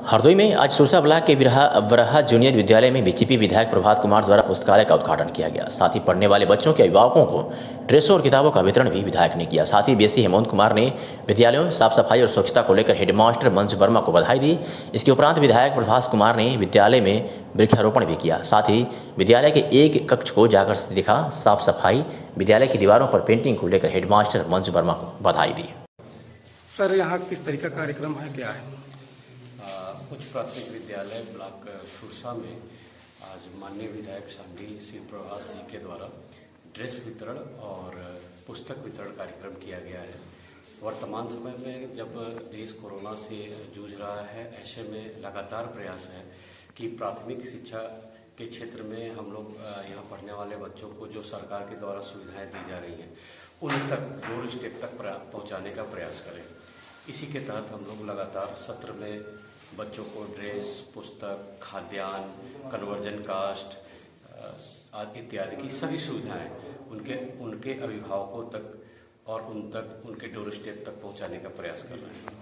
हरदोई में आज सुरसा ब्लॉक के बरहा जूनियर विद्यालय में बीजेपी विधायक प्रभात कुमार द्वारा पुस्तकालय का उद्घाटन किया गया। साथ ही पढ़ने वाले बच्चों के अभिभावकों को ड्रेसों और किताबों का वितरण भी विधायक ने किया। साथ ही बीसी हेमंत कुमार ने विद्यालयों साफ सफाई और स्वच्छता को लेकर हेडमास्टर मंजू वर्मा को बधाई दी। इसके उपरांत विधायक प्रभात कुमार ने विद्यालय में वृक्षारोपण भी किया। साथ ही विद्यालय के एक कक्ष को जाकर दिखा साफ सफाई, विद्यालय की दीवारों पर पेंटिंग को लेकर हेडमास्टर मंजू वर्मा को बधाई दी। सर, यहाँ किस तरीका कार्यक्रम है, क्या है? उच्च प्राथमिक विद्यालय ब्लॉक सुरसा में आज माननीय विधायक सांडी श्री प्रभास जी के द्वारा ड्रेस वितरण और पुस्तक वितरण कार्यक्रम किया गया है। वर्तमान समय में जब देश कोरोना से जूझ रहा है, ऐसे में लगातार प्रयास है कि प्राथमिक शिक्षा के क्षेत्र में हम लोग यहाँ पढ़ने वाले बच्चों को जो सरकार के द्वारा सुविधाएं दी जा रही हैं उन तक डोर स्टेप तक पहुँचाने का प्रयास करें। इसी के तहत हम लोग लगातार सत्र में बच्चों को ड्रेस, पुस्तक, खाद्यान्न, कन्वर्जन कास्ट इत्यादि की सभी सुविधाएं उनके अभिभावकों तक और उनके डोर स्टेप तक पहुंचाने का प्रयास कर रहे हैं।